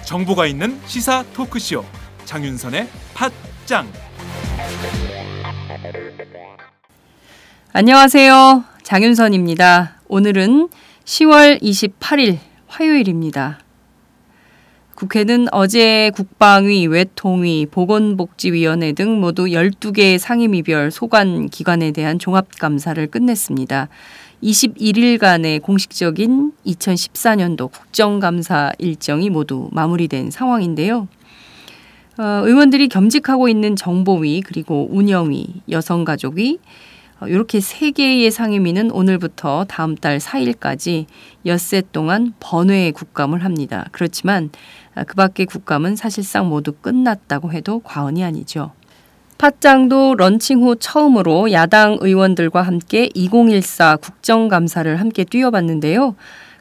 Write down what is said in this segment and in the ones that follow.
정보가 있는 시사 토크쇼 장윤선의 팟짱. 안녕하세요. 장윤선입니다. 오늘은 10월 28일 화요일입니다. 국회는 어제 국방위, 외통위, 보건복지위원회 등 모두 12개 상임위별 소관기관에 대한 종합감사를 끝냈습니다. 21일간의 공식적인 2014년도 국정감사 일정이 모두 마무리된 상황인데요. 의원들이 겸직하고 있는 정보위, 그리고 운영위, 여성가족위, 이렇게 3개의 상임위는 오늘부터 다음 달 4일까지 엿새 동안 번외 국감을 합니다. 그렇지만 그 밖의 국감은 사실상 모두 끝났다고 해도 과언이 아니죠. 팟짱도 런칭 후 처음으로 야당 의원들과 함께 2014 국정감사를 함께 뛰어봤는데요.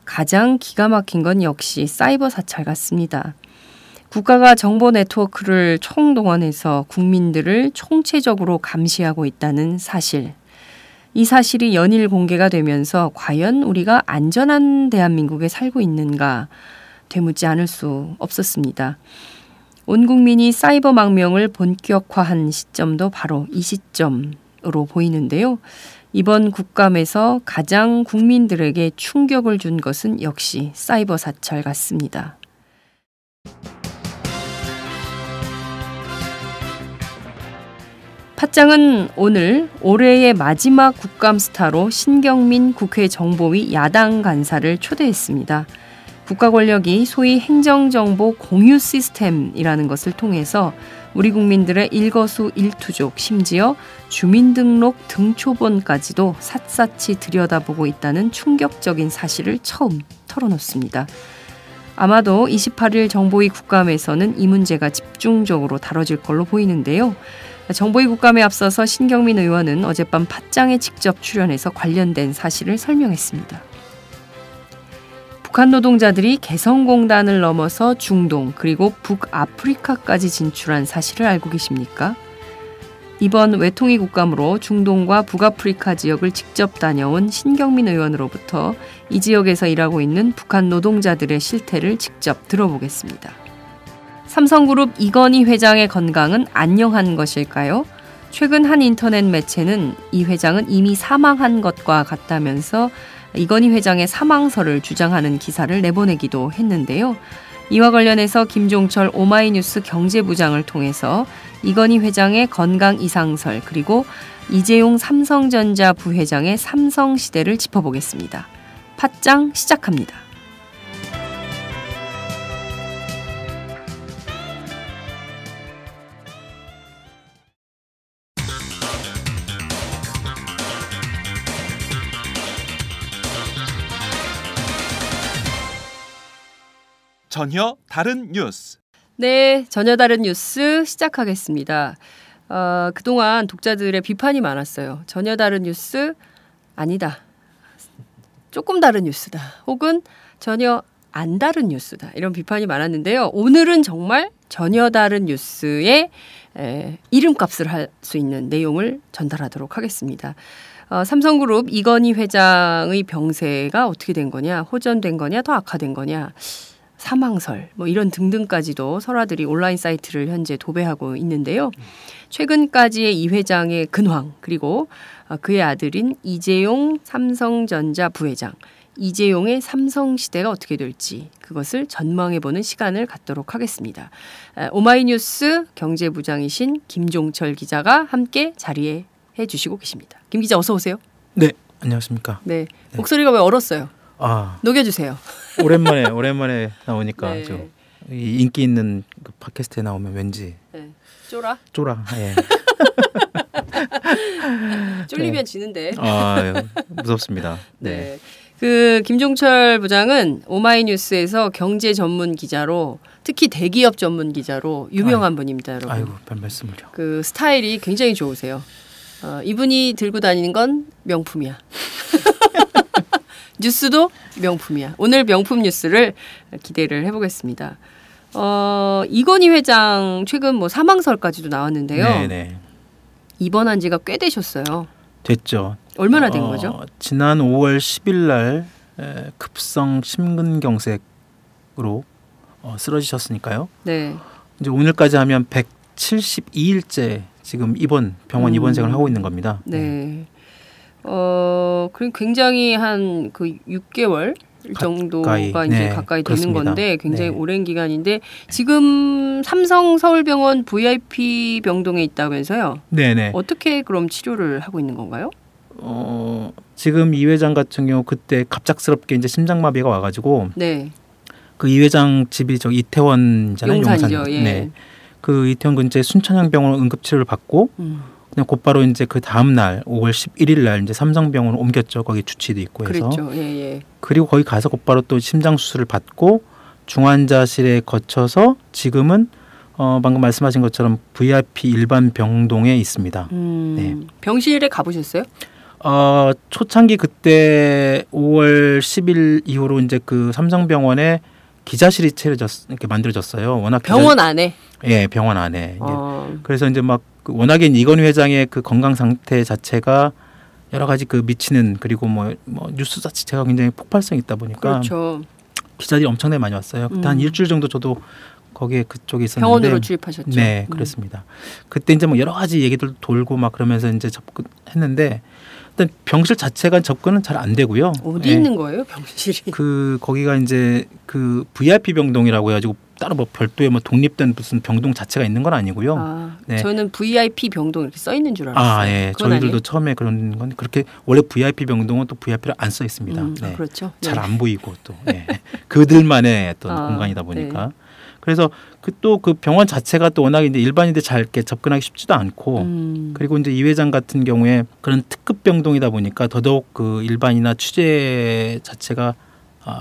가장 기가 막힌 건 역시 사이버 사찰 같습니다. 국가가 정보 네트워크를 총동원해서 국민들을 총체적으로 감시하고 있다는 사실. 이 사실이 연일 공개가 되면서 과연 우리가 안전한 대한민국에 살고 있는가 되묻지 않을 수 없었습니다. 온 국민이 사이버 망명을 본격화한 시점도 바로 이 시점으로 보이는데요. 이번 국감에서 가장 국민들에게 충격을 준 것은 역시 사이버 사찰 같습니다. 팟짱은 오늘 올해의 마지막 국감 스타로 신경민 국회 정보위 야당 간사를 초대했습니다. 국가 권력이 소위 행정정보 공유 시스템이라는 것을 통해서 우리 국민들의 일거수일투족, 심지어 주민등록 등초본까지도 샅샅이 들여다보고 있다는 충격적인 사실을 처음 털어놓습니다. 아마도 28일 정보위 국감에서는 이 문제가 집중적으로 다뤄질 걸로 보이는데요. 정보위 국감에 앞서서 신경민 의원은 어젯밤 팟짱에 직접 출연해서 관련된 사실을 설명했습니다. 북한 노동자들이 개성공단을 넘어서 중동 그리고 북아프리카까지 진출한 사실을 알고 계십니까? 이번 외통위 국감으로 중동과 북아프리카 지역을 직접 다녀온 신경민 의원으로부터 이 지역에서 일하고 있는 북한 노동자들의 실태를 직접 들어보겠습니다. 삼성그룹 이건희 회장의 건강은 안녕한 것일까요? 최근 한 인터넷 매체는 이 회장은 이미 사망한 것과 같다면서 이건희 회장의 사망설을 주장하는 기사를 내보내기도 했는데요. 이와 관련해서 김종철 오마이뉴스 경제부장을 통해서 이건희 회장의 건강 이상설 그리고 이재용 삼성전자 부회장의 삼성시대를 짚어보겠습니다. 팟짱 시작합니다. 전혀 다른 뉴스. 네, 전혀 다른 뉴스 시작하겠습니다. 그동안 독자들의 비판이 많았어요. 전혀 다른 뉴스 아니다. 조금 다른 뉴스다. 혹은 전혀 안 다른 뉴스다. 이런 비판이 많았는데요. 오늘은 정말 전혀 다른 뉴스의 이름값을 할 수 있는 내용을 전달하도록 하겠습니다. 삼성그룹 이건희 회장의 병세가 어떻게 된 거냐, 호전된 거냐, 더 악화된 거냐, 사망설 이런 등등까지도 설화들이 온라인 사이트를 현재 도배하고 있는데요. 최근까지의 이 회장의 근황 그리고 그의 아들인 이재용 삼성전자 부회장, 이재용의 삼성시대가 어떻게 될지 그것을 전망해보는 시간을 갖도록 하겠습니다. 오마이뉴스 경제부장이신 김종철 기자가 함께 자리해 주시고 계십니다. 김 기자 어서 오세요. 네, 안녕하십니까. 네, 목소리가 왜 얼었어요? 녹여주세요. 오랜만에 나오니까 네. 이 인기 있는 그 팟캐스트에 나오면 왠지 쫄아. 예. 쫄리면 지는데. 무섭습니다. 네. 그 김종철 부장은 오마이뉴스에서 경제 전문 기자로, 특히 대기업 전문 기자로 유명한 분입니다, 여러분. 아이고, 별 말씀을요. 그 스타일이 굉장히 좋으세요. 이분이 들고 다니는 건 명품이야. 뉴스도 명품이야. 오늘 명품 뉴스를 기대를 해보겠습니다. 이건희 회장 최근 뭐 사망설까지도 나왔는데요. 네네. 입원한 지가 꽤 되셨어요. 됐죠. 얼마나 된 거죠? 지난 5월 10일 날 급성 심근경색으로 쓰러지셨으니까요. 네. 이제 오늘까지 하면 172일째 지금 병원 입원생을 하고 있는 겁니다. 네. 그럼 굉장히 한 그 6개월 정도가 이제 가까이 되는 건데 굉장히 오랜 기간인데 지금 삼성 서울병원 VIP 병동에 있다면서요? 네네. 어떻게 그럼 치료를 하고 있는 건가요? 지금 이 회장 같은 경우 그때 갑작스럽게 이제 심장마비가 와가지고 네. 그 이 회장 집이 저 이태원잖아요. 용산이죠. 예. 네. 그 이태원 근처에 순천향병원 응급치료를 받고 그냥 곧바로 이제 그 다음 날 5월 11일 날 이제 삼성병원으로 옮겼죠. 거기 주치도 있고 해서. 그렇죠. 예. 그리고 거기 가서 곧바로 또 심장 수술을 받고 중환자실에 거쳐서 지금은 방금 말씀하신 것처럼 VIP 일반 병동에 있습니다. 네. 병실에 가보셨어요? 초창기 그때 5월 10일 이후로 이제 그 삼성병원에 기자실이 이렇게 만들어졌어요. 워낙 병원 안에. 예, 병원 안에. 그래서 이제 막 워낙에 이건희 회장의 그 건강 상태 자체가 여러 가지 그 미치는 그리고 뭐 뉴스 자체가 굉장히 폭발성이 있다 보니까 그렇죠. 기자들이 엄청나게 많이 왔어요. 그때 한 일주일 정도 저도 거기에 그쪽에 있었는데 병원으로 출입하셨죠. 네, 그렇습니다. 그때 이제 뭐 여러 가지 얘기들 돌고 막 그러면서 이제 접근했는데 일단 병실 자체가 접근은 잘 안 되고요. 어디 있는 거예요, 병실이? 거기가 이제 그 VIP 병동이라고 해가지고 따로 뭐 별도의 뭐 독립된 무슨 병동 자체가 있는 건 아니고요. 네. 저는 VIP 병동 이렇게 써 있는 줄 알았어요. 예. 저희들도 아니에요? 처음에 그런 건 그렇게 원래 VIP 병동은 또 VIP를 안 써 있습니다. 네. 그렇죠. 잘 안 보이고 또 그들만의 어떤 공간이다 보니까. 네. 그래서 또 그 병원 자체가 또 워낙 이제 일반인들 잘 이렇게 접근하기 쉽지도 않고 그리고 이제 이 회장 같은 경우에 그런 특급 병동이다 보니까 더더욱 그 일반이나 취재 자체가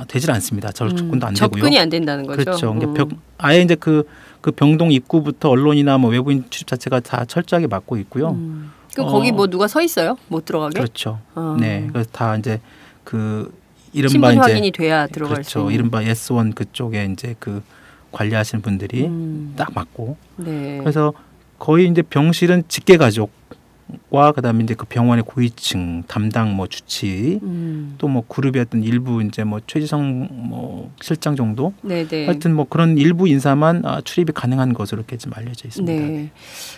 되질 않습니다. 접근도 안 되고요. 접근이 안 된다는 거죠. 그렇죠. 아예 이제 그 병동 입구부터 언론이나 뭐 외부인 출입 자체가 다 철저하게 막고 있고요. 그럼 거기 뭐 누가 서 있어요? 못 들어가게? 그렇죠. 네, 그래서 다 이제 그 이른바 신분 이제 확인이 돼야 들어갈 그렇죠. 수 있는. 이른바 S1 그쪽에 이제 그 관리하시는 분들이 딱 맞고. 네. 그래서 거의 이제 병실은 직계 가족과 그다음에 이제 그 병원의 고위층 담당 뭐 주치 또 뭐 그룹의 어떤 일부 이제 뭐 최지성 뭐 실장 정도. 네네. 하여튼 뭐 그런 일부 인사만 출입이 가능한 것으로 이렇게 좀 알려져 있습니다. 네.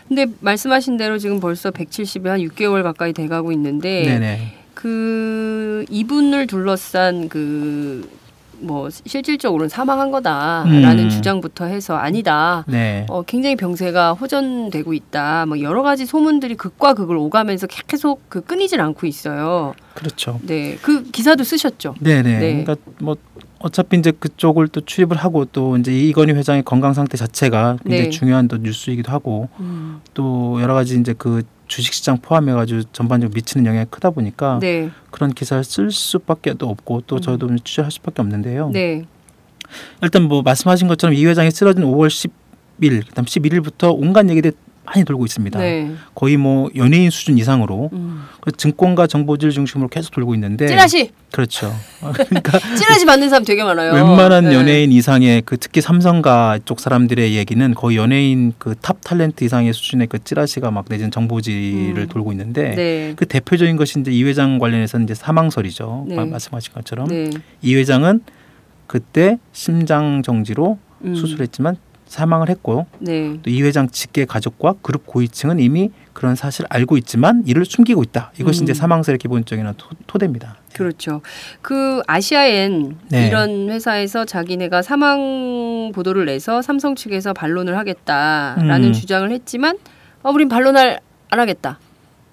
근데 말씀하신 대로 지금 벌써 170이 한 6개월 가까이 돼가고 있는데 네네. 그 이분을 둘러싼 그 뭐 실질적으로는 사망한 거다라는 주장부터 해서 아니다. 네. 굉장히 병세가 호전되고 있다. 뭐 여러 가지 소문들이 극과 극을 오가면서 계속 그 끊이질 않고 있어요. 그렇죠. 네, 그 기사도 쓰셨죠. 네네. 네. 그러니까 뭐 어차피 이제 그쪽을 또 출입을 하고 또 이제 이건희 회장의 건강 상태 자체가 굉장히 중요한 또 뉴스이기도 하고 또 여러 가지 이제 그 주식시장 포함해가지고 전반적으로 미치는 영향이 크다 보니까 그런 기사를 쓸 수밖에 또 없고 또 저도 취재할 수밖에 없는데요. 네. 일단 뭐 말씀하신 것처럼 이 회장이 쓰러진 5월 10일, 그다음 11일부터 온갖 얘기들이 많이 돌고 있습니다. 네. 거의 뭐 연예인 수준 이상으로 증권가 정보질 중심으로 계속 돌고 있는데 찌라시. 그렇죠. 그러니까 찌라시 받는 사람 되게 많아요. 웬만한 연예인 이상의 그 특히 삼성가 쪽 사람들의 얘기는 거의 연예인 그 탑 탤런트 이상의 수준의 그 찌라시가 막 내지는 정보질을 돌고 있는데 그 대표적인 것이 이제 이 회장 관련해서는 이제 사망설이죠. 말씀하신 것처럼 이 회장은 그때 심장 정지로 수술했지만 사망을 했고 또 이 회장 직계 가족과 그룹 고위층은 이미 그런 사실을 알고 있지만 이를 숨기고 있다. 이것이 이제 사망설의 기본적인 토대입니다. 그렇죠. 그 아시아엔 이런 회사에서 자기네가 사망 보도를 내서 삼성 측에서 반론을 하겠다라는 주장을 했지만 우린 반론을 안 하겠다.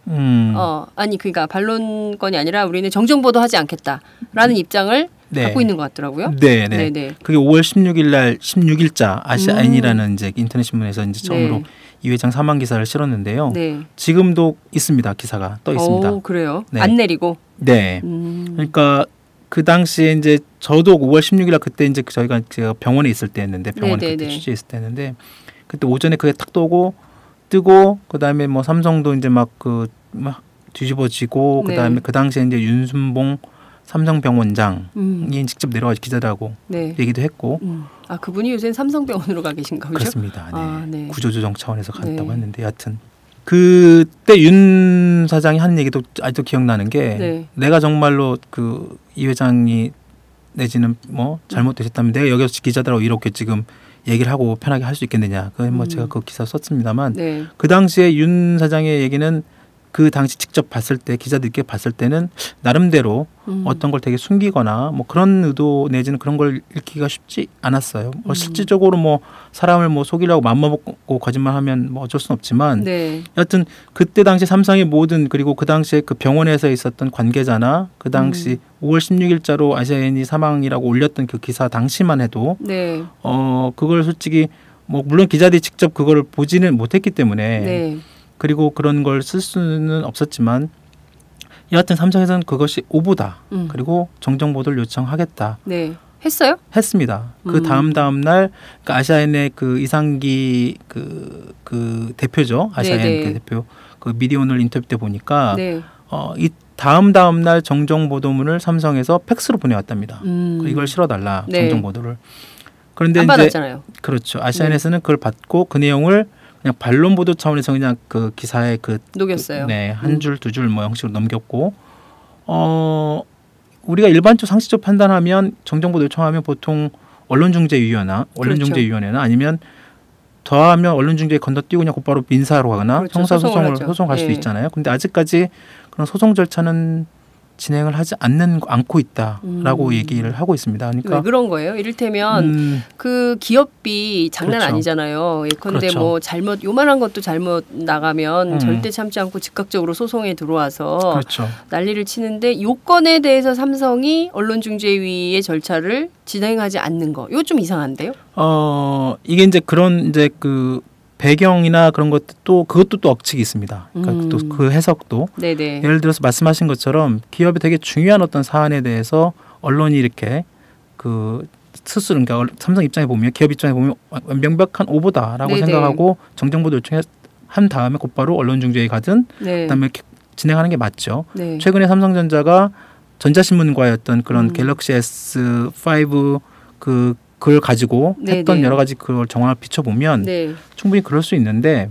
아니 그러니까 반론권이 아니라 우리는 정정 보도하지 않겠다라는 입장을 갖고 있는 것 같더라고요. 네네. 그게 5월 16일 날 16일자 아시아인이라는 이제 인터넷 신문에서 이제 처음으로 이 회장 사망 기사를 실었는데요. 지금도 있습니다. 기사가 떠 있습니다. 그래요? 안 내리고. 네. 그러니까 그 당시에 이제 저도 5월 16일 날 그때 이제 제가 병원에 있을 때였는데 병원에 그때 취재했을 때였는데 그때 오전에 그게 탁 뜨고 그다음에 뭐 삼성도 이제 막 뒤집어지고 그다음에 그 당시에 이제 윤순봉 삼성병원장이 직접 내려와서 기자들하고 얘기도 했고. 아 그분이 요새 삼성병원으로 가 계신가 보죠? 그렇습니다. 네. 아, 네. 구조조정 차원에서 갔다고 했는데 여하튼 그때 윤 사장이 한 얘기도 아직도 기억나는 게 내가 정말로 그 이 회장이 내지는 뭐 잘못되셨다면 내가 여기서 기자들하고 이렇게 지금 얘기를 하고 편하게 할 수 있겠느냐. 그 뭐 제가 그 기사 썼습니다만 그 당시에 윤 사장의 얘기는 그 당시 직접 봤을 때 기자들께 봤을 때는 나름대로 어떤 걸 되게 숨기거나 뭐 그런 의도 내지는 그런 걸 읽기가 쉽지 않았어요. 뭐 실질적으로 뭐 사람을 뭐 속이려고 맘먹고 거짓말하면 뭐 어쩔 수는 없지만 여하튼 그때 당시 삼성의 모든 그리고 그 당시에 그 병원에서 있었던 관계자나 그 당시 5월 16일자로 아시아인이 사망이라고 올렸던 그 기사 당시만 해도 그걸 솔직히 뭐 물론 기자들이 직접 그거를 보지는 못했기 때문에 그리고 그런 걸 쓸 수는 없었지만 여하튼 삼성에서는 그것이 오보다. 그리고 정정 보도를 요청하겠다. 했어요? 했습니다. 그 다음 날 그 아시아인의 그 이상기 그 대표죠. 아시아인 그 대표 그 미디어오늘 인터뷰 때 보니까 이 다음 날 정정 보도문을 삼성에서 팩스로 보내왔답니다. 이걸 실어달라 정정 보도를. 그런데 안 받았잖아요. 그렇죠. 아시아인에서는 그걸 받고 그 내용을 그냥 반론 보도 차원에서 그냥 그 기사에 녹였어요. 한 줄 두 줄 뭐 형식으로 넘겼고 우리가 일반적 상식적 판단하면 정정 보도 요청하면 보통 언론중재위원회나 아니면 더하면 언론중재에 건너뛰고 그냥 곧바로 민사로 가거나 형사소송을 갈 수도 있잖아요. 근데 아직까지 그런 소송 절차는 진행을 하지 않고 있다라고 얘기를 하고 있습니다. 그러니까 왜 그런 거예요? 이를테면 그 기업비 장난 아니잖아요. 예컨대 뭐 잘못 요만한 것도 잘못 나가면 절대 참지 않고 즉각적으로 소송에 들어와서 난리를 치는데 요건에 대해서 삼성이 언론중재위의 절차를 진행하지 않는 거, 이거 좀 이상한데요? 이게 이제 그런 이제 그 배경이나 그런 그것도 또 억측이 있습니다. 그러니까 또 그 해석도 예를 들어서 말씀하신 것처럼 기업이 되게 중요한 어떤 사안에 대해서 언론이 이렇게 그 스스로 그러니까 삼성 입장에 보면 기업 입장에 보면 명백한 오보다라고 생각하고 정정보도 요청한 다음에 곧바로 언론중재에 가든 그다음에 진행하는 게 맞죠. 최근에 삼성전자가 전자신문과의 어떤 그런 갤럭시 S5 그걸 가지고 했던 여러 가지 그걸 정황을 비춰보면 충분히 그럴 수 있는데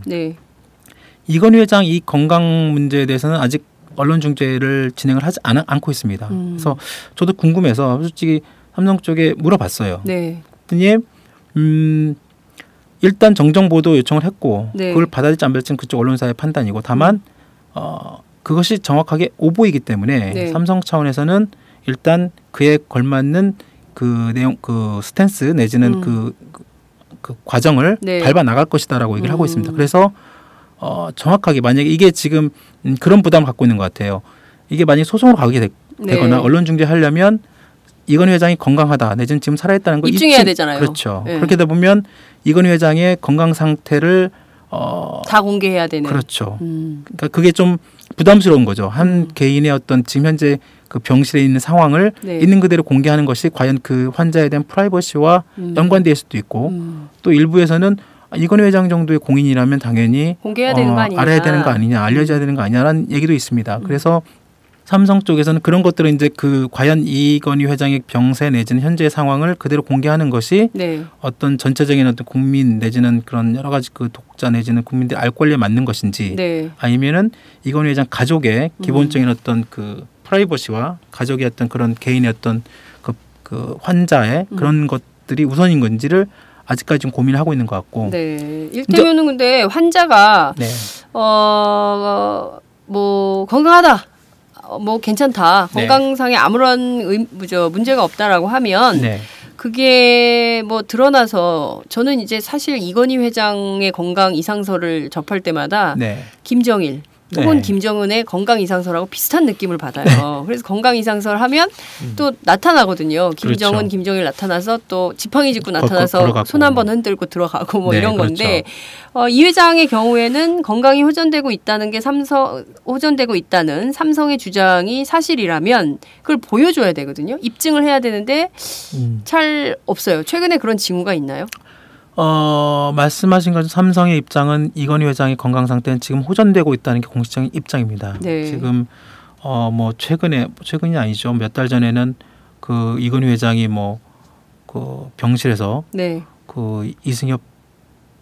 이건희 회장 이 건강 문제에 대해서는 아직 언론 중재를 진행을 하지 않고 있습니다. 그래서 저도 궁금해서 솔직히 삼성 쪽에 물어봤어요. 그랬더니 일단 정정 보도 요청을 했고 그걸 받아들일지 안 받을지는 그쪽 언론사의 판단이고 다만 그것이 정확하게 오보이기 때문에 삼성 차원에서는 일단 그에 걸맞는 그 내용, 그 스탠스 내지는 그 과정을 밟아 나갈 것이다라고 얘기를 하고 있습니다. 그래서 정확하게 만약에 이게 지금 그런 부담을 갖고 있는 것 같아요. 이게 만약 소송으로 가게 되거나 언론 중재하려면 이건희 회장이 건강하다 내지는 지금 살아있다는 걸 입증해야 되잖아요. 그렇죠. 그렇게 되다 보면 이건희 회장의 건강 상태를 다 공개해야 되는. 그렇죠. 그러니까 그게 좀 부담스러운 거죠. 한 개인의 어떤 지금 현재 그 병실에 있는 상황을 있는 그대로 공개하는 것이 과연 그 환자에 대한 프라이버시와 연관될 수도 있고 또 일부에서는 이건희 회장 정도의 공인이라면 당연히 공개해야 되는 거 아니냐, 알아야 되는 거 아니냐, 알려져야 되는 거 아니냐라는 얘기도 있습니다. 그래서 삼성 쪽에서는 그런 것들을 이제 그 과연 이건희 회장의 병세 내지는 현재의 상황을 그대로 공개하는 것이 어떤 전체적인 어떤 국민 내지는 그런 여러 가지 그 독자 내지는 국민들이 알 권리에 맞는 것인지 아니면은 이건희 회장 가족의 기본적인 어떤 그 프라이버시와 가족의 어떤 그런 개인의 어떤 그 환자의 그런 것들이 우선인 건지를 아직까지 좀 고민을 하고 있는 것 같고. 일테면은 근데 환자가 뭐 건강하다. 뭐 괜찮다. 건강상에 아무런 문제가 없다라고 하면 그게 뭐 드러나서 저는 이제 사실 이건희 회장의 건강 이상서를 접할 때마다 김정일 혹은 김정은의 건강 이상서라고 비슷한 느낌을 받아요. 그래서 건강 이상서를 하면 또 나타나거든요. 김정은, 김정일 나타나서 또 지팡이 짚고 나타나서 손 한번 흔들고 들어가고 뭐 이런 건데 이 회장의 경우에는 건강이 호전되고 있다는 게 호전되고 있다는 삼성의 주장이 사실이라면 그걸 보여줘야 되거든요. 입증을 해야 되는데 잘 없어요. 최근에 그런 징후가 있나요? 말씀하신 것처럼 삼성의 입장은 이건희 회장의 건강 상태는 지금 호전되고 있다는 게 공식적인 입장입니다. 지금 뭐 최근이 아니죠. 몇 달 전에는 그 이건희 회장이 뭐 그 병실에서 네. 그 이승엽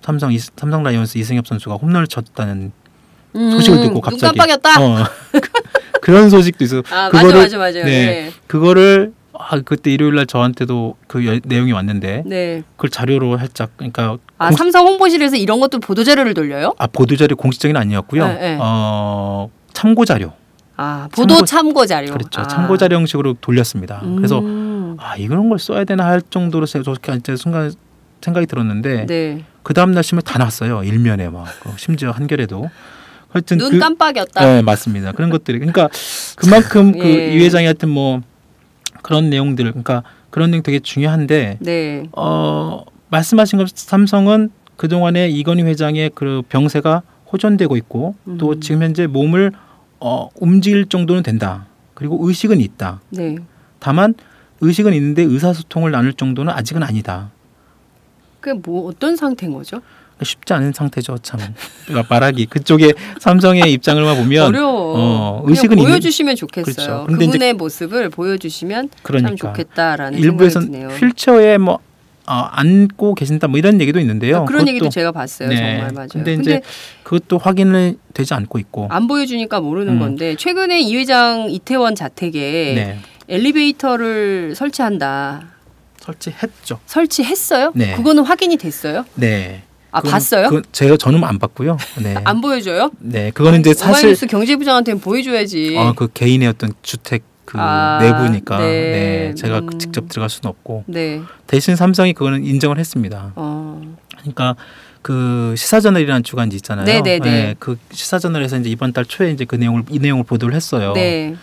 삼성 라이온스 이승엽 선수가 홈런을 쳤다는 소식을 듣고 갑자기 눈 깜빡였다. 그런 소식도 있어. 맞아요. 네. 그거를 그때 일요일 날 저한테도 그 내용이 왔는데 네. 그걸 자료로 살짝 그러니까 삼성 홍보실에서 이런 것도 보도 자료를 돌려요? 보도 자료 공식적인 아니었고요. 네. 참고 자료. 보도 참고 자료. 그렇죠. 참고 자료 형식으로 돌렸습니다. 그래서 이런 걸 써야 되나 할 정도로 제가 순간 생각이 들었는데 네. 그 다음 날 신문 다 났어요. 일면에 막 심지어 한겨레도. 하여튼 눈 깜빡였다. 네, 맞습니다. 그런 것들이 그러니까 그만큼 이 회장이 하여튼 뭐 그런 내용들 그러니까 그런 내용 되게 중요한데 네. 말씀하신 것 삼성은 그동안에 이건희 회장의 그 병세가 호전되고 있고 또 지금 현재 몸을 움직일 정도는 된다. 그리고 의식은 있다. 네. 다만 의식은 있는데 의사소통을 나눌 정도는 아직은 아니다. 그게 뭐 어떤 상태인 거죠? 쉽지 않은 상태죠, 참. 말하기 그쪽에 삼성의 입장을 보면 어려워. 의식은 보여주시면 좋겠어요. 그렇죠. 그분의 모습을 보여주시면 참 좋겠다라는 일부에서는 생각이 드네요. 휠체어에 뭐 안고 계신다 뭐 이런 얘기도 있는데요. 그런 얘기도 제가 봤어요. 네. 정말 맞아요. 근데 이제 그것도 확인을 되지 않고 있고 안 보여주니까 모르는 건데 최근에 이 회장 이태원 자택에 엘리베이터를 설치한다. 설치했죠. 설치했어요? 네. 그거는 확인이 됐어요? 네. 봤어요? 저는 안 봤고요. 네. 안 보여줘요? 네, 그거는 이제 사실 오마이뉴스 경제부장한테는 보여줘야지. 그 개인의 어떤 주택 내부니까 네, 제가 직접 들어갈 수는 없고 대신 삼성이 그거는 인정을 했습니다. 그러니까 그 시사저널이라는 주간지 있잖아요. 네, 그 시사저널에서 이제 이번 달 초에 이제 이 내용을 보도를 했어요. 네.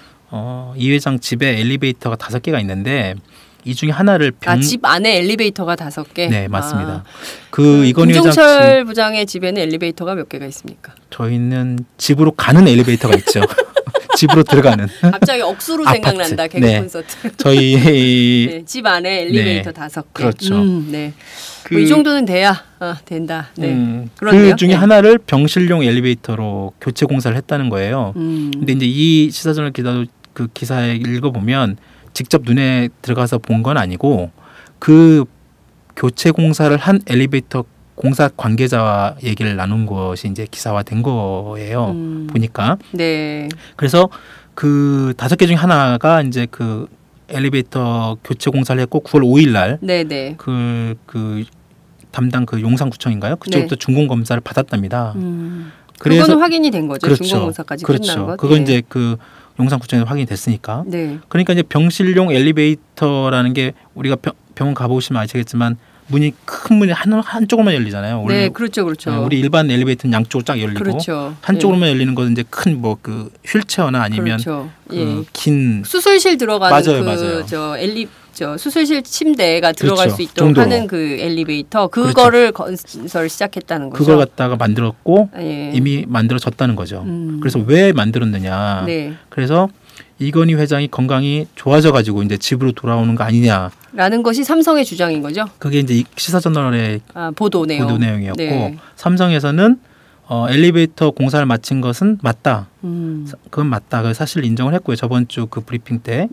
이 회장 집에 엘리베이터가 5개가 있는데 이 중에 하나를 집 안에 엘리베이터가 5개? 네, 맞습니다. 이건희 회장 김종철 부장의 집에는 엘리베이터가 몇 개가 있습니까? 저희는 집으로 가는 엘리베이터가 있죠. 집으로 들어가는. 갑자기 억수로 생각난다. 개그 콘서트. 저희 집 안에 엘리베이터 5개. 그렇죠. 네. 이 정도는 돼야 된다. 네. 그 중에 하나를 병실용 엘리베이터로 교체 공사를 했다는 거예요. 근데 이제 이 시사저널 기사도 그 기사에 읽어보면 직접 눈에 들어가서 본 건 아니고 그 교체 공사를 한 엘리베이터 공사 관계자와 얘기를 나눈 것이 이제 기사화된 거예요. 보니까. 네. 그래서 그 5개 중에 하나가 이제 그 엘리베이터 교체 공사를 했고 9월 5일 날 그 담당 그 용산구청인가요? 그쪽부터 중공 검사를 받았답니다. 그래서 그거는 확인이 된 거죠. 그렇죠. 중공 검사까지 그렇죠. 끝난 것. 그건 이제 그 용산구청에서 확인이 됐으니까. 그러니까 이제 병실용 엘리베이터라는 게 우리가 병원 가보시면 아시겠지만 문이 큰 문이 한쪽으로만 열리잖아요. 네, 그렇죠. 우리 일반 엘리베이터는 양쪽으로 쫙 열리고 그렇죠. 한쪽으로만 열리는 것은 이제 큰 뭐 그 휠체어나 아니면 긴 수술실 들어가는 맞아요. 수술실 침대가 들어갈 수 있도록 정도로. 하는 그 엘리베이터 그거를 건설 시작했다는 거죠. 그걸 갖다가 만들었고 이미 만들어졌다는 거죠. 그래서 왜 만들었느냐. 그래서 이건희 회장이 건강이 좋아져 가지고 이제 집으로 돌아오는 거 아니냐라는 것이 삼성의 주장인 거죠. 그게 이제 시사저널의 보도 내용이었고 삼성에서는 엘리베이터 공사를 마친 것은 맞다. 그건 맞다. 그 사실 인정을 했고요. 저번 주 그 브리핑 때.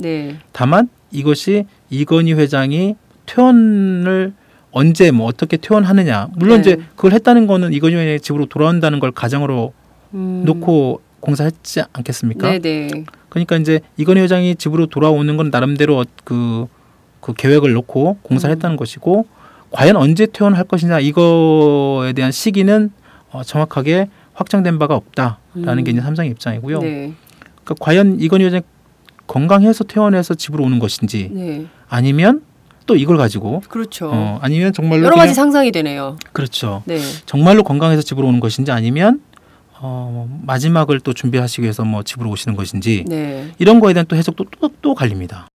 다만 이것이 이건희 회장이 퇴원을 언제 뭐 어떻게 퇴원하느냐. 물론 이제 그걸 했다는 거는 이건희 회장이 집으로 돌아온다는 걸 가정으로 놓고 공사했지 않겠습니까? 그러니까 이제 이건희 회장이 집으로 돌아오는 건 나름대로 그 계획을 놓고 공사를 했다는 것이고 과연 언제 퇴원할 것이냐 이거에 대한 시기는 정확하게 확정된 바가 없다라는 게 이제 삼성의 입장이고요. 그러니까 과연 이건희 회장이 건강해서 퇴원해서 집으로 오는 것인지 아니면 또 이걸 가지고 아니면 정말로 여러 가지 상상이 되네요. 그렇죠. 정말로 건강해서 집으로 오는 것인지 아니면 마지막을 또 준비하시기 위해서 뭐 집으로 오시는 것인지 이런 거에 대한 또 해석도 또 갈립니다.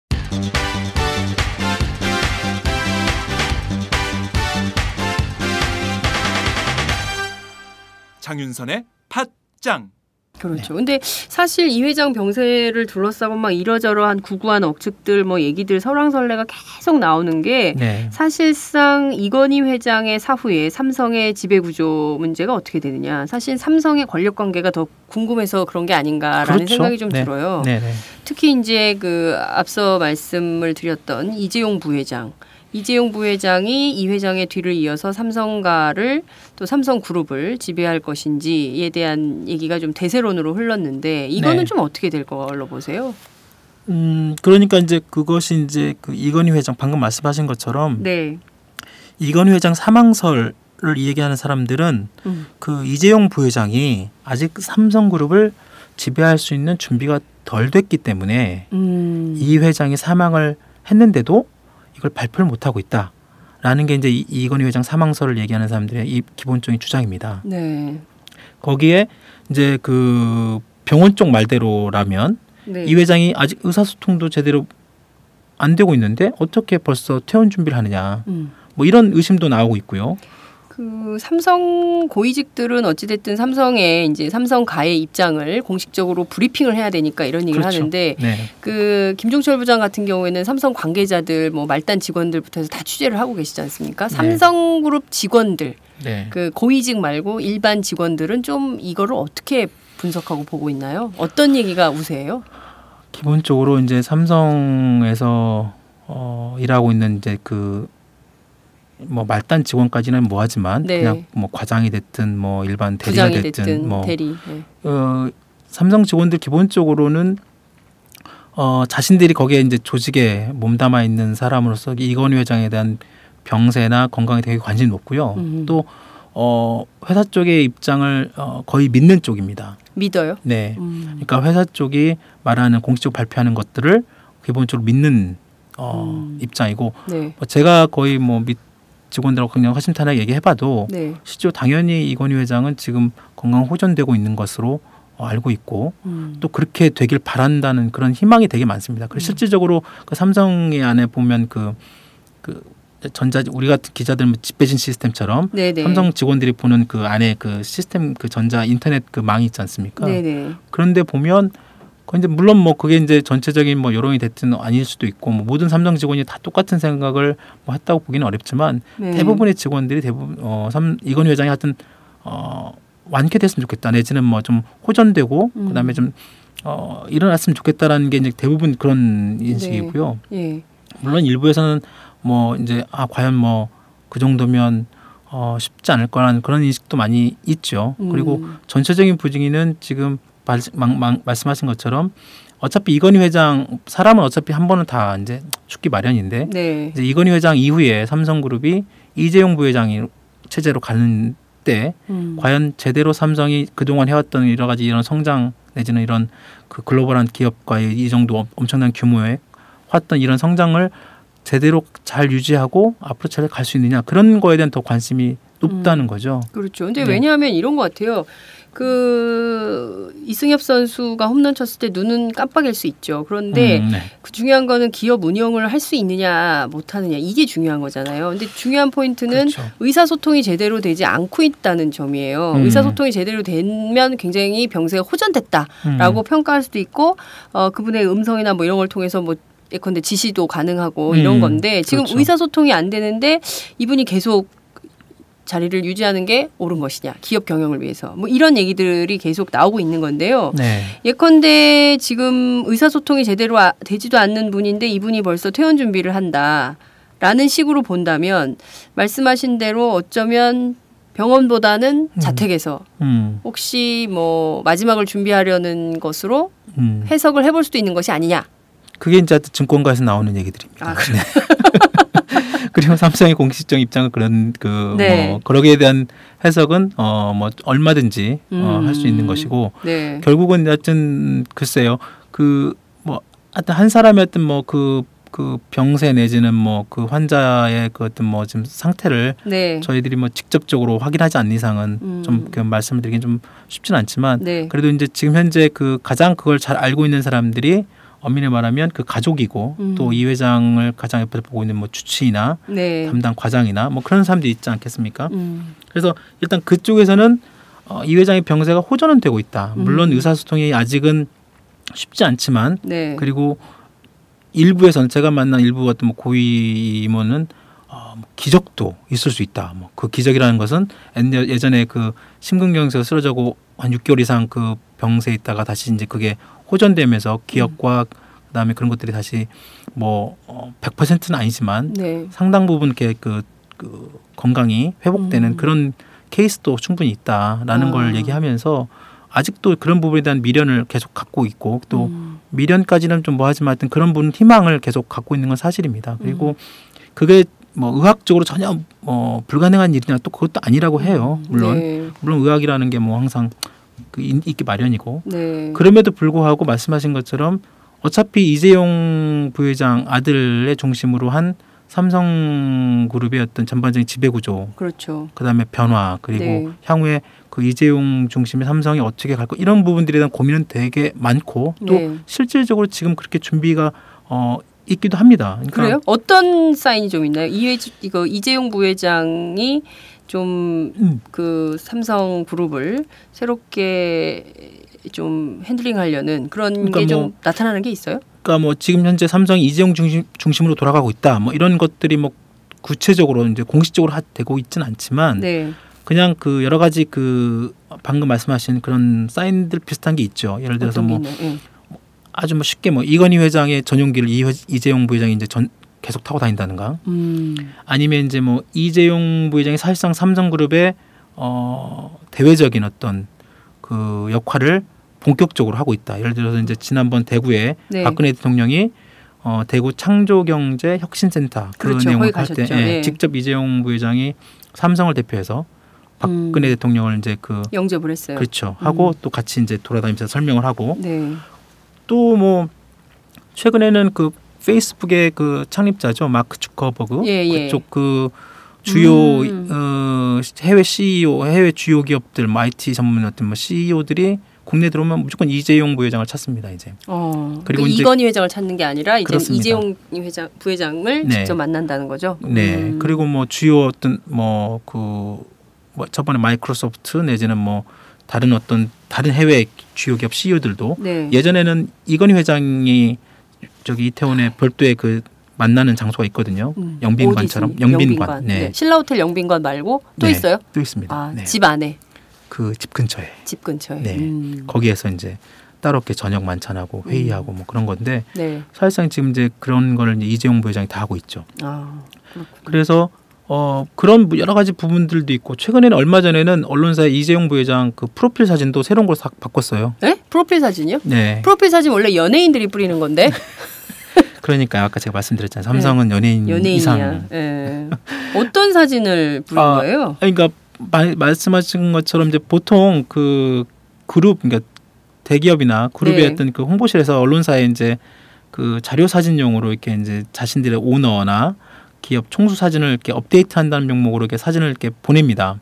장윤선의 팟짱. 그렇죠. 근데 사실 이 회장 병세를 둘러싸고 막 이러저러한 구구한 억측들 뭐 얘기들 설왕설래가 계속 나오는 게 사실상 이건희 회장의 사후에 삼성의 지배구조 문제가 어떻게 되느냐. 사실 삼성의 권력관계가 더 궁금해서 그런 게 아닌가라는 생각이 좀 들어요. 특히 이제 그 앞서 말씀을 드렸던 이재용 부회장이 이 회장의 뒤를 이어서 삼성가를 또 삼성그룹을 지배할 것인지에 대한 얘기가 좀 대세론으로 흘렀는데 이거는 좀 어떻게 될 걸로 보세요? 그러니까 이제 그것이 이제 그 이건희 회장 방금 말씀하신 것처럼 이건희 회장 사망설을 얘기하는 사람들은 그 이재용 부회장이 아직 삼성그룹을 지배할 수 있는 준비가 덜 됐기 때문에 이 회장이 사망을 했는데도 이걸 발표를 못 하고 있다라는 게 이제 이건희 회장 사망설을 얘기하는 사람들의 이 기본적인 주장입니다. 거기에 이제 그 병원 쪽 말대로라면 이 회장이 아직 의사소통도 제대로 안 되고 있는데 어떻게 벌써 퇴원 준비를 하느냐, 뭐 이런 의심도 나오고 있고요. 그 삼성 고위직들은 어찌됐든 삼성의 이제 삼성가의 입장을 공식적으로 브리핑을 해야 되니까 이런 얘기를 하는데 그 김종철 부장 같은 경우에는 삼성 관계자들 뭐 말단 직원들부터 해서 다 취재를 하고 계시지 않습니까? 삼성그룹 직원들 그 고위직 말고 일반 직원들은 좀 이거를 어떻게 분석하고 보고 있나요? 어떤 얘기가 우세해요? 기본적으로 이제 삼성에서 일하고 있는 이제 그 뭐 말단 직원까지는 뭐하지만 그냥 뭐 과장이 됐든 뭐 일반 대리가 됐든 뭐 대리. 삼성 직원들 기본적으로는 자신들이 거기에 이제 조직에 몸담아 있는 사람으로서 이건희 회장에 대한 병세나 건강에 되게 관심이 높고요. 또 회사 쪽의 입장을 거의 믿는 쪽입니다. 믿어요? 네. 그러니까 회사 쪽이 말하는 공식적으로 발표하는 것들을 기본적으로 믿는 입장이고 제가 거의 뭐 직원들하고 그냥 허심탄회하게 얘기해봐도 실제로 당연히 이건희 회장은 지금 건강 호전되고 있는 것으로 알고 있고 또 그렇게 되길 바란다는 그런 희망이 되게 많습니다. 그리고 실질적으로 그 삼성의 안에 보면 그 전자 우리 같은 기자들 집배진 시스템처럼 삼성 직원들이 보는 그 안에 그 시스템 그 전자 인터넷 그 망이 있지 않습니까? 그런데 보면 근데 물론 뭐 그게 이제 전체적인 뭐 여론이 됐든 아닐 수도 있고 뭐 모든 삼성 직원이 다 똑같은 생각을 뭐 했다고 보기는 어렵지만 대부분의 직원들이 대부분 이건희 회장이 하여튼 완쾌됐으면 좋겠다 내지는 뭐 좀 호전되고 그다음에 좀 일어났으면 좋겠다라는 게 이제 대부분 그런 인식이고요. 물론 일부에서는 뭐 이제 과연 뭐 그 정도면 쉽지 않을 거라는 그런 인식도 많이 있죠. 그리고 전체적인 분위기는 지금 말씀하신 것처럼 어차피 이건희 회장 사람은 어차피 한 번은 다 이제 죽기 마련인데 이제 이건희 회장 이후에 삼성그룹이 이재용 부회장이 체제로 가는 때 과연 제대로 삼성이 그동안 해왔던 여러 가지 이런 성장 내지는 이런 그 글로벌한 기업과의 이 정도 엄청난 규모의 왔던 이런 성장을 제대로 잘 유지하고 앞으로 잘 갈 수 있느냐 그런 거에 대한 더 관심이 높다는 거죠. 그렇죠. 근데 왜냐하면 이런 것 같아요. 그 이승엽 선수가 홈런 쳤을 때 눈은 깜빡일 수 있죠. 그런데 그 중요한 거는 기업 운영을 할 수 있느냐 못하느냐 이게 중요한 거잖아요. 근데 중요한 포인트는 의사소통이 제대로 되지 않고 있다는 점이에요. 의사소통이 제대로 되면 굉장히 병세가 호전됐다라고 평가할 수도 있고 그분의 음성이나 뭐 이런 걸 통해서 뭐 예컨대 지시도 가능하고 이런 건데 지금 의사소통이 안 되는데 이분이 계속 자리를 유지하는 게 옳은 것이냐 기업 경영을 위해서 뭐 이런 얘기들이 계속 나오고 있는 건데요. 예컨대 지금 의사소통이 제대로 되지도 않는 분인데 이분이 벌써 퇴원 준비를 한다라는 식으로 본다면 말씀하신 대로 어쩌면 병원보다는 자택에서 혹시 뭐 마지막을 준비하려는 것으로 해석을 해볼 수도 있는 것이 아니냐. 그게 이제 증권가에서 나오는 얘기들입니다. 그리고 삼성의 공식적 입장은 그런 뭐 거기에 대한 해석은 뭐 얼마든지 할 수 있는 것이고 결국은 하여튼 글쎄요 그 뭐 하여튼 한 사람의 어떤 뭐 그 병세 내지는 뭐 그 환자의 그 어떤 뭐 지금 상태를 저희들이 뭐 직접적으로 확인하지 않는 이상은 좀 그 말씀을 드리긴 좀 쉽지는 않지만 그래도 이제 지금 현재 그 가장 그걸 잘 알고 있는 사람들이 엄밀히 말하면 그 가족이고 또 이 회장을 가장 옆에서 보고 있는 뭐 주치의나 담당 과장이나 뭐 그런 사람들이 있지 않겠습니까? 그래서 일단 그쪽에서는 이 회장의 병세가 호전은 되고 있다. 물론 의사소통이 아직은 쉽지 않지만 네. 그리고 일부에서는 제가 만난 일부 어떤 뭐 고위 임원은 기적도 있을 수 있다. 뭐 그 기적이라는 것은 예전에 그 심근경색으로 쓰러져고 한 6개월 이상 그 병세에 있다가 다시 이제 그게 호전되면서 기억과 그다음에 그런 것들이 다시 뭐 100%는 아니지만 네. 상당 부분 이렇게 그 건강이 회복되는 그런 케이스도 충분히 있다라는 걸 얘기하면서 아직도 그런 부분에 대한 미련을 계속 갖고 있고 또 미련까지는 좀 뭐하지만 하여튼 그런 부분 희망을 계속 갖고 있는 건 사실입니다. 그리고 그게 뭐 의학적으로 전혀 뭐 불가능한 일이냐 또 그것도 아니라고 해요. 물론 네. 물론 의학이라는 게 뭐 항상 있기 마련이고 네. 그럼에도 불구하고 말씀하신 것처럼 어차피 이재용 부회장 아들의 중심으로 한 삼성그룹의 어떤 전반적인 지배구조, 그렇죠. 그다음에 변화 그리고 네. 향후에 그 이재용 중심의 삼성이 어떻게 갈까 이런 부분들에 대한 고민은 되게 많고 또 네. 실질적으로 지금 그렇게 준비가 있기도 합니다. 그러니까 그래요? 어떤 사인이 좀 있나요? 이거 이재용 부회장이 좀 그 삼성 그룹을 새롭게 좀 핸들링하려는 그런 그러니까 게 좀 뭐 나타나는 게 있어요? 그러니까 뭐 지금 현재 삼성이 이재용 중심으로 돌아가고 있다. 뭐 이런 것들이 뭐 구체적으로 이제 공식적으로 되고 있지는 않지만 네. 그냥 그 여러 가지 그 방금 말씀하신 그런 사인들 비슷한 게 있죠. 예를 들어서 뭐 아주 뭐 쉽게 뭐 이건희 회장의 전용기를 이재용 부회장이 이제 계속 타고 다닌다든가 아니면 이제 뭐 이재용 부회장이 사실상 삼성그룹의 대외적인 어떤 그 역할을 본격적으로 하고 있다. 예를 들어서 이제 지난번 대구에 네. 박근혜 대통령이 대구 창조경제혁신센터 그렇죠. 그 내용을 할 때 네. 직접 이재용 부회장이 삼성을 대표해서 박근혜 대통령을 이제 그 영접을 했어요. 그렇죠. 하고 또 같이 이제 돌아다니면서 설명을 하고 네. 또 뭐 최근에는 그 페이스북의 그 창립자죠 마크 주커버그 그쪽 그 주요 해외 CEO, 해외 주요 기업들, 뭐 IT 전문 어떤 뭐 CEO들이 국내 들어오면 무조건 이재용 부회장을 찾습니다 이제. 그리고 이건희 회장을 찾는 게 아니라 이제 그렇습니다. 이재용 부회장을 네. 직접 만난다는 거죠. 네. 그리고 뭐 주요 어떤 뭐 저번에 마이크로소프트 내지는 뭐 다른 해외 주요 기업 CEO들도 네. 예전에는 이건희 회장이 저기 이태원에 별도의 그 만나는 장소가 있거든요. 영빈관처럼 영빈관. 네. 신라호텔 영빈관 말고 또 네. 있어요? 또 있습니다. 네. 집 안에. 그 집 근처에. 집 근처에. 네. 거기에서 이제 따로 이렇게 저녁 만찬하고 회의하고 뭐 그런 건데 네. 사실상 지금 이제 그런 거를 이제 이재용 부회장이 다 하고 있죠. 그렇군요. 그래서 그런 여러 가지 부분들도 있고 최근에는 얼마 전에는 언론사에 이재용 부회장 그 프로필 사진도 새로운 걸 싹 바꿨어요. 네? 프로필 사진이요? 네. 프로필 사진 원래 연예인들이 뿌리는 건데. 그러니까 아까 제가 말씀드렸잖아요. 삼성은 연예인이야. 이상. 네. 어떤 사진을 뿌린 거예요? 그러니까 말씀하신 것처럼 이제 보통 그 그룹 그러니까 대기업이나 그룹의 어떤 그 홍보실에서 언론사에 이제 그 자료 사진용으로 이렇게 이제 자신들의 오너나 기업 총수 사진을 이렇게 업데이트한다는 명목으로 이렇게 사진을 이렇게 보냅니다.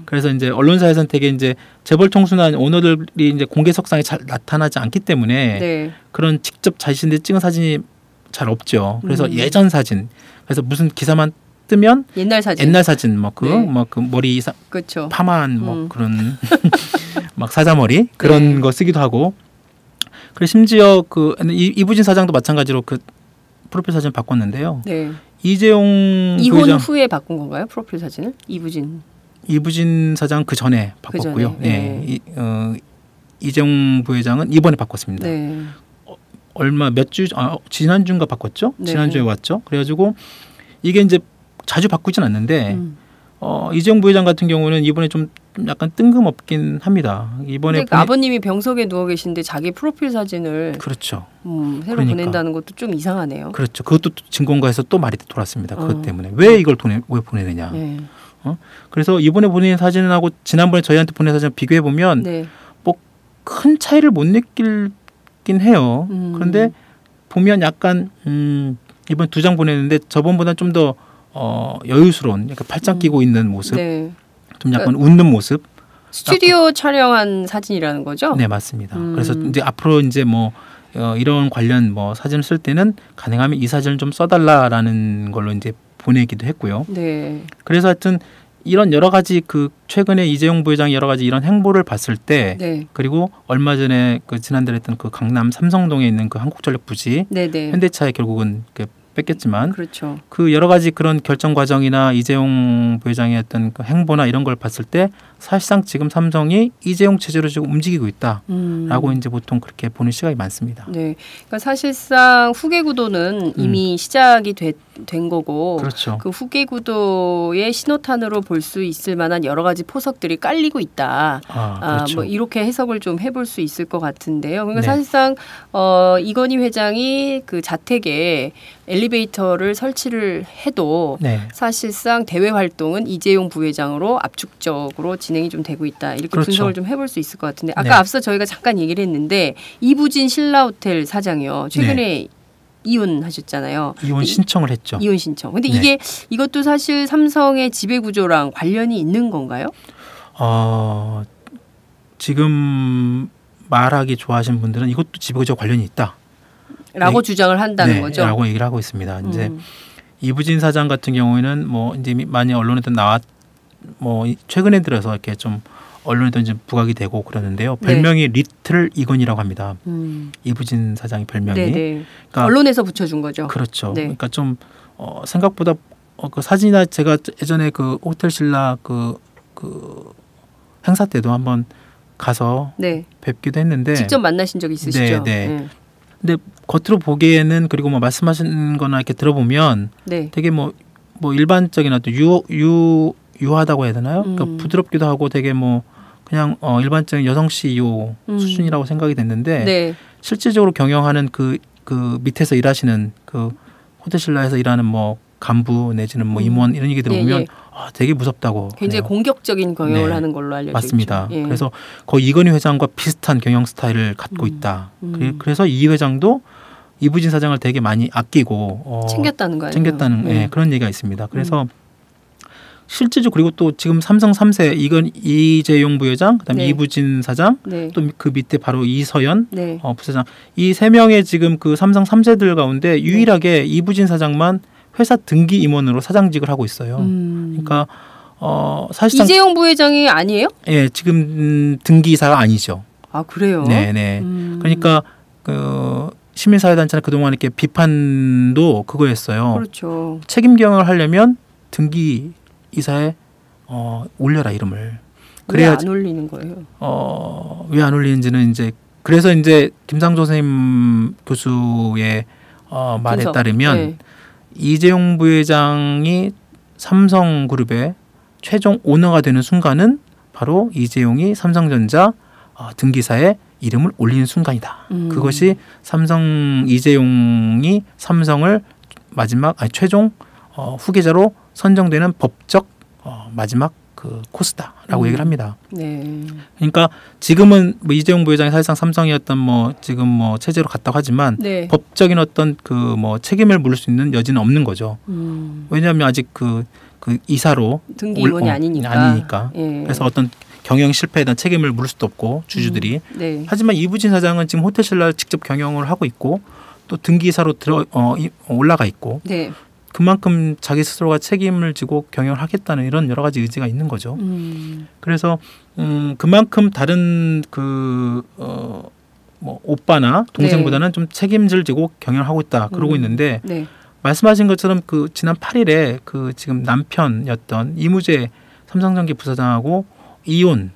그래서 이제 언론사에서는 되게 이제 재벌 총수나 오너들이 이제 공개석상에 잘 나타나지 않기 때문에 그런 직접 자신들이 찍은 사진이 잘 없죠. 그래서 예전 사진, 그래서 무슨 기사만 뜨면 옛날 사진 뭐 그 머리 그렇죠. 파마한 뭐 그런 막 사자머리 그런 거 쓰기도 하고. 그리고 심지어 그 이부진 사장도 마찬가지로 그 프로필 사진 바꿨는데요. 네. 이재용 이혼 부회장 후에 바꾼 건가요? 프로필 사진을? 이부진 사장 그 전에 바꿨고요. 네. 이재용 부회장은 이번에 바꿨습니다. 네. 얼마 지난주인가 바꿨죠? 네. 지난주에 왔죠. 그래가지고 이게 이제 자주 바꾸진 않는데 이재용 부회장 같은 경우는 이번에 좀 약간 뜬금없긴 합니다. 이번에 아버님이 병석에 누워 계신데 자기 프로필 사진을 그렇죠. 새로 보낸다는 것도 좀 이상하네요. 그렇죠. 그것도 증권가에서 또 말이 돌았습니다. 그것 때문에 왜 이걸 왜 보내느냐. 네. 그래서 이번에 보낸 사진하고 지난번에 저희한테 보낸 사진 비교해 보면 뭐 큰 차이를 못 느끼긴 해요. 그런데 보면 약간 이번 2장 보냈는데 저번보다 좀 더 여유스러운, 약간 팔짱 끼고 있는 모습, 좀 약간 웃는 모습. 스튜디오 촬영한 사진이라는 거죠? 네, 맞습니다. 그래서 이제 앞으로 이제 뭐 이런 관련 뭐 사진을 쓸 때는 가능하면 이 사진을 좀 써달라라는 걸로 이제 보내기도 했고요. 네. 그래서 하여튼 이런 여러 가지 그 최근에 이재용 부회장이 여러 가지 이런 행보를 봤을 때 네. 그리고 얼마 전에 그 지난달에 했던 그 강남 삼성동에 있는 그 한국전력 부지 네네. 현대차에 결국은 그 뺏겼지만 그렇죠. 그 여러 가지 그런 결정 과정이나 이재용 부회장의 어떤 그 행보나 이런 걸 봤을 때 사실상 지금 삼성이 이재용 체제로 지금 움직이고 있다라고 이제 보통 그렇게 보는 시각이 많습니다. 네, 그러니까 사실상 후계 구도는 이미 시작이 된 거고, 그렇죠. 그 후계 구도의 신호탄으로 볼 수 있을 만한 여러 가지 포석들이 깔리고 있다. 그렇죠. 뭐 이렇게 해석을 좀 해볼 수 있을 것 같은데요. 그러니까 네. 사실상 이건희 회장이 그 자택에 엘리베이터를 설치를 해도 네. 사실상 대외 활동은 이재용 부회장으로 압축적으로 진행이 좀 되고 있다. 이렇게 그렇죠. 분석을 좀 해볼 수 있을 것 같은데 아까 네. 앞서 저희가 잠깐 얘기를 했는데 이부진 신라호텔 사장이요. 최근에 네. 이혼하셨잖아요. 이혼 신청을 했죠. 이혼 신청. 근데 네. 이것도 사실 삼성의 지배 구조랑 관련이 있는 건가요? 지금 말하기 좋아하시는 분들은 이것도 지배구조 관련이 있다. 라고 네. 주장을 한다는 네, 거죠. 라고 얘기를 하고 있습니다. 이제 이부진 사장 같은 경우에는 뭐 이제 많이 언론에도 뭐 최근에 들어서 이렇게 좀 언론에도 이제 부각이 되고 그러는데요. 별명이 리틀 이건이라고 합니다. 이부진 사장의 별명이. 네네. 그러니까 언론에서 붙여준 거죠. 그렇죠. 네. 그러니까 좀 생각보다 그 사진이나 제가 예전에 그 호텔 신라 그 행사 때도 한번 가서 네. 뵙기도 했는데 직접 만나신 적 있으시죠? 네. 근데 겉으로 보기에는 그리고 뭐 말씀하신 거나 이렇게 들어보면 네. 되게 뭐 일반적인 어떤 유하다고 해야 되나요? 그러니까 부드럽기도 하고 되게 뭐 그냥 일반적인 여성 CEO 수준이라고 생각이 됐는데 네. 실질적으로 경영하는 그 밑에서 일하시는 그 호텔신라에서 일하는 뭐 간부 내지는 뭐 임원 이런 얘기 들어보면 예. 되게 무섭다고 굉장히 하네요. 공격적인 경영을 네. 하는 걸로 알려져 맞습니다. 있죠. 예. 그래서 거의 이건희 회장과 비슷한 경영 스타일을 갖고 있다. 그래서 이 회장도 이부진 사장을 되게 많이 아끼고 챙겼다는 거예요. 챙겼다는 예, 그런 얘기가 있습니다. 그래서 실제적으로 그리고 또 지금 삼성 3세 이재용 부회장, 그다음에 네. 이부진 사장, 네. 또 그 밑에 바로 이서연 네. 부사장 이 세 명의 지금 그 삼성 3세들 가운데 유일하게 이부진 사장만 회사 등기 임원으로 사장직을 하고 있어요. 그러니까 사실상 이재용 부회장이 아니에요? 예, 지금 등기사가 아니죠. 아 그래요? 네네. 그러니까 그 시민사회단체는 그동안 이렇게 비판도 그거였어요. 그렇죠. 책임 경영을 하려면 등기 이사에 올려라 이름을. 왜 안 올리는 거예요? 왜 안 올리는지는 이제 그래서 이제 김상조 선생님 교수의 말에 분석. 따르면 네. 이재용 부회장이 삼성그룹의 최종 오너가 되는 순간은 바로 이재용이 삼성전자 등기사에 이름을 올리는 순간이다. 그것이 삼성 이재용이 삼성을 최종 후계자로 선정되는 법적 마지막 그 코스다라고 얘기를 합니다. 네. 그러니까 지금은 뭐 이재용 부회장이 사실상 삼성이었던 뭐 지금 뭐 체제로 갔다고 하지만 네. 법적인 어떤 그 뭐 책임을 물을 수 있는 여지는 없는 거죠. 왜냐하면 아직 그 이사로 등기 임원이 아니니까. 예. 그래서 어떤 경영 실패에 대한 책임을 물을 수도 없고 주주들이. 네. 하지만 이부진 사장은 지금 호텔신라를 직접 경영을 하고 있고 또 등기사로 올라가 있고. 네. 그만큼 자기 스스로가 책임을 지고 경영을 하겠다는 이런 여러 가지 의지가 있는 거죠. 그래서 그만큼 다른 뭐 오빠나 동생보다는 좀 책임질 지고 경영을 하고 있다 그러고 있는데 네. 말씀하신 것처럼 그 지난 8일에 그 지금 남편이었던 이무재 삼성전기 부사장하고 이혼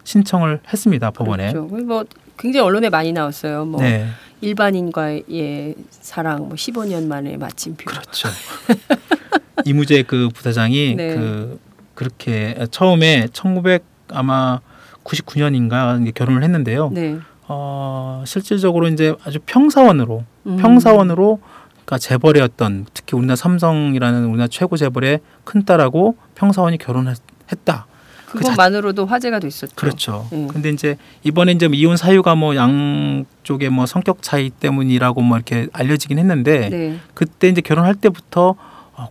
신청을 했습니다 법원에. 그렇죠. 뭐 굉장히 언론에 많이 나왔어요. 뭐 네. 일반인과의 사랑 뭐 15년 만에 마침표. 그렇죠. 이무재 그 부사장이 네. 그렇게 처음에 1999년인가 결혼을 했는데요. 네. 실질적으로 이제 아주 평사원으로 그러니까 재벌이었던 특히 우리나라 삼성이라는 우리나라 최고 재벌의 큰 딸하고 평사원이 결혼했다. 그것만으로도 화제가 됐었죠. 그렇죠. 근데 이제 이번에 이제 이혼 사유가 뭐 양쪽의 뭐 성격 차이 때문이라고 뭐 이렇게 알려지긴 했는데 네. 그때 이제 결혼할 때부터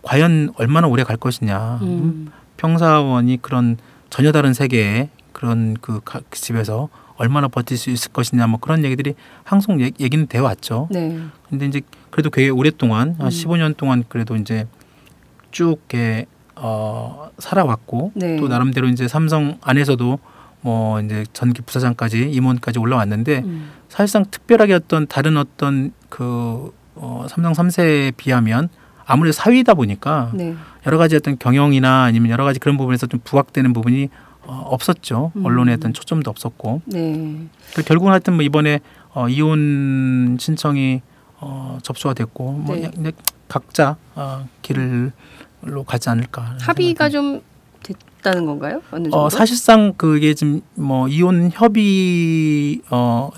과연 얼마나 오래 갈 것이냐. 평사원이 그런 전혀 다른 세계의 그런 그 집에서 얼마나 버틸 수 있을 것이냐 뭐 그런 얘기들이 항상 얘기는 되어 왔죠. 네. 근데 이제 그래도 꽤 오랫동안 한 15년 동안 그래도 이제 쭉 살아왔고 네. 또 나름대로 이제 삼성 안에서도 뭐 이제 전기 부사장까지 임원까지 올라왔는데 사실상 특별하게 어떤 다른 어떤 그 삼성 3세에 비하면 아무래도 사위이다 보니까 네. 여러 가지 어떤 경영이나 아니면 여러 가지 그런 부분에서 좀 부각되는 부분이 없었죠. 언론에 어떤 초점도 없었고. 네. 결국은 하여튼 뭐 이번에 이혼 신청이 접수가 됐고 뭐 네. 각자 길로 가지 않을까. 합의가 좀 됐다는 건가요? 어느 정도? 사실상 그게 지금 뭐 이혼 협의